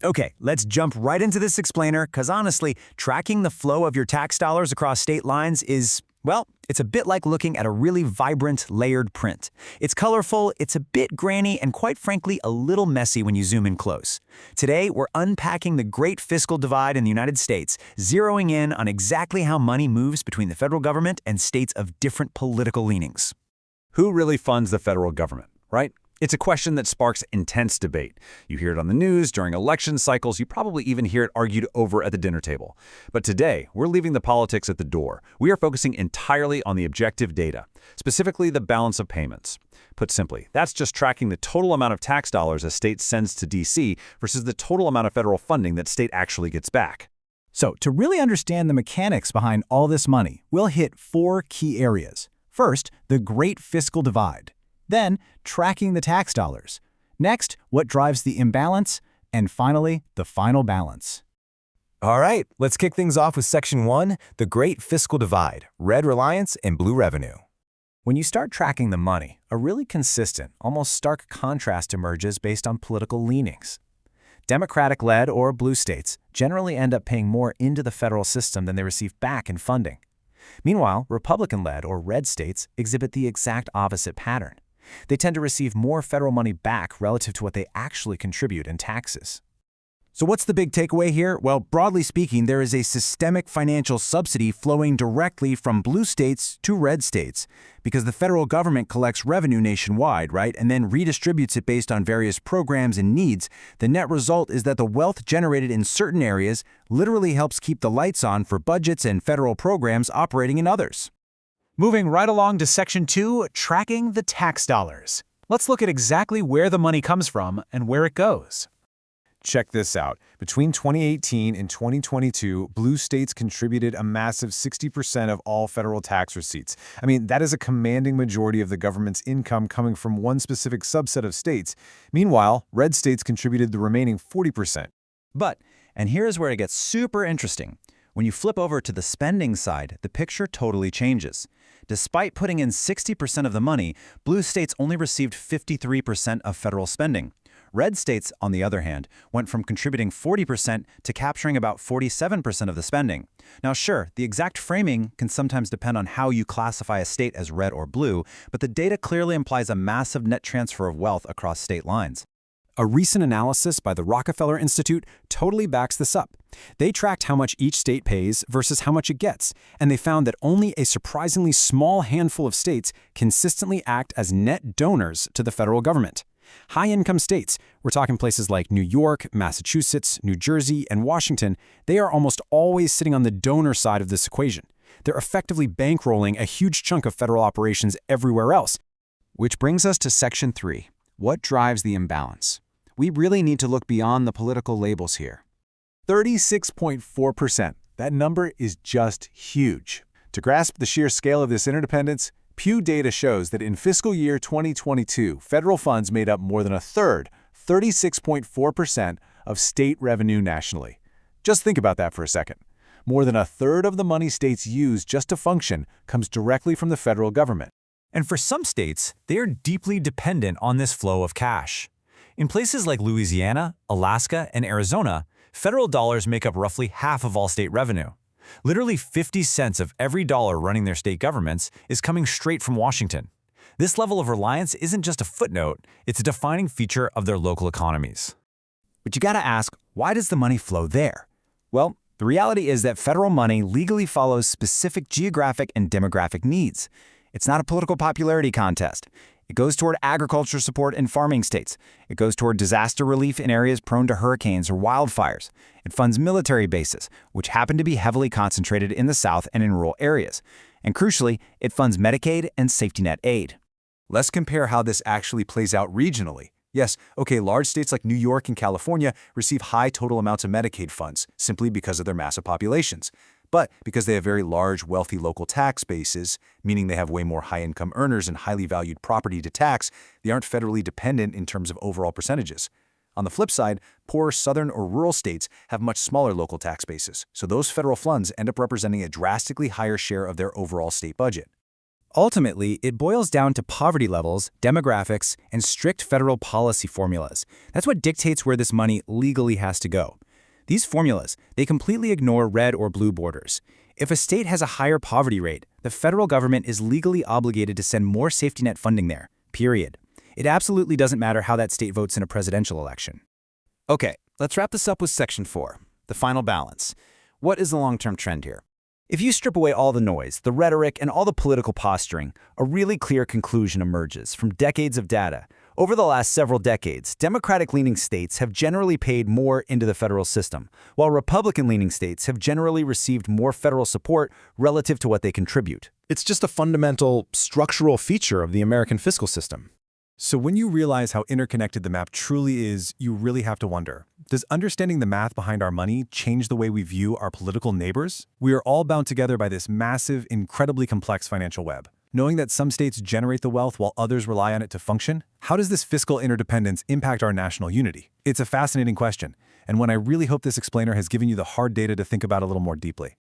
Okay, let's jump right into this explainer, because honestly, tracking the flow of your tax dollars across state lines is, well, it's a bit like looking at a really vibrant, layered print. It's colorful, it's a bit grainy, and quite frankly, a little messy when you zoom in close. Today, we're unpacking the great fiscal divide in the United States, zeroing in on exactly how money moves between the federal government and states of different political leanings. Who really funds the federal government, right? It's a question that sparks intense debate. You hear it on the news, during election cycles, you probably even hear it argued over at the dinner table. But today, we're leaving the politics at the door. We are focusing entirely on the objective data, specifically the balance of payments. Put simply, that's just tracking the total amount of tax dollars a state sends to D.C. versus the total amount of federal funding that state actually gets back. So, to really understand the mechanics behind all this money, we'll hit 4 key areas. First, the great fiscal divide. Then, tracking the tax dollars. Next, what drives the imbalance. And finally, the final balance. All right, let's kick things off with Section 1, the Great Fiscal Divide, Red Reliance and Blue Revenue. When you start tracking the money, a really consistent, almost stark contrast emerges based on political leanings. Democratic-led or blue states generally end up paying more into the federal system than they receive back in funding. Meanwhile, Republican-led or red states exhibit the exact opposite pattern. They tend to receive more federal money back relative to what they actually contribute in taxes. So what's the big takeaway here? Well, broadly speaking, there is a systemic financial subsidy flowing directly from blue states to red states because the federal government collects revenue nationwide, right, and then redistributes it based on various programs and needs. The net result is that the wealth generated in certain areas literally helps keep the lights on for budgets and federal programs operating in others. Moving right along to Section 2, tracking the tax dollars. Let's look at exactly where the money comes from and where it goes. Check this out. Between 2018 and 2022, blue states contributed a massive 60% of all federal tax receipts. I mean, that is a commanding majority of the government's income coming from one specific subset of states. Meanwhile, red states contributed the remaining 40%. But, and here's where it gets super interesting. When you flip over to the spending side, the picture totally changes. Despite putting in 60% of the money, blue states only received 53% of federal spending. Red states, on the other hand, went from contributing 40% to capturing about 47% of the spending. Now sure, the exact framing can sometimes depend on how you classify a state as red or blue, but the data clearly implies a massive net transfer of wealth across state lines. A recent analysis by the Rockefeller Institute totally backs this up. They tracked how much each state pays versus how much it gets, and they found that only a surprisingly small handful of states consistently act as net donors to the federal government. High-income states, we're talking places like New York, Massachusetts, New Jersey, and Washington, they are almost always sitting on the donor side of this equation. They're effectively bankrolling a huge chunk of federal operations everywhere else. Which brings us to Section 3. What drives the imbalance? We really need to look beyond the political labels here. 36.4%. That number is just huge. To grasp the sheer scale of this interdependence, Pew data shows that in fiscal year 2022, federal funds made up more than a third, 36.4%, of state revenue nationally. Just think about that for a second. More than a third of the money states use just to function comes directly from the federal government. And for some states, they are deeply dependent on this flow of cash. In places like Louisiana, Alaska, and Arizona, federal dollars make up roughly half of all state revenue. Literally 50 cents of every dollar running their state governments is coming straight from Washington. This level of reliance isn't just a footnote, it's a defining feature of their local economies. But you gotta ask, why does the money flow there? Well, the reality is that federal money legally follows specific geographic and demographic needs. It's not a political popularity contest. It goes toward agriculture support in farming states. It goes toward disaster relief in areas prone to hurricanes or wildfires. It funds military bases, which happen to be heavily concentrated in the South and in rural areas. And crucially, it funds Medicaid and safety net aid. Let's compare how this actually plays out regionally. Yes, okay, large states like New York and California receive high total amounts of Medicaid funds simply because of their massive populations. But because they have very large, wealthy local tax bases, meaning they have way more high-income earners and highly valued property to tax, they aren't federally dependent in terms of overall percentages. On the flip side, poor southern or rural states have much smaller local tax bases, so those federal funds end up representing a drastically higher share of their overall state budget. Ultimately, it boils down to poverty levels, demographics, and strict federal policy formulas. That's what dictates where this money legally has to go. These formulas, they completely ignore red or blue borders. If a state has a higher poverty rate, the federal government is legally obligated to send more safety net funding there, period. It absolutely doesn't matter how that state votes in a presidential election. Okay, let's wrap this up with Section 4, the final balance. What is the long-term trend here? If you strip away all the noise, the rhetoric, and all the political posturing, a really clear conclusion emerges from decades of data. Over the last several decades, Democratic-leaning states have generally paid more into the federal system, while Republican-leaning states have generally received more federal support relative to what they contribute. It's just a fundamental structural feature of the American fiscal system. So when you realize how interconnected the map truly is, you really have to wonder, does understanding the math behind our money change the way we view our political neighbors? We are all bound together by this massive, incredibly complex financial web. Knowing that some states generate the wealth while others rely on it to function, how does this fiscal interdependence impact our national unity? It's a fascinating question, and one I really hope this explainer has given you the hard data to think about a little more deeply.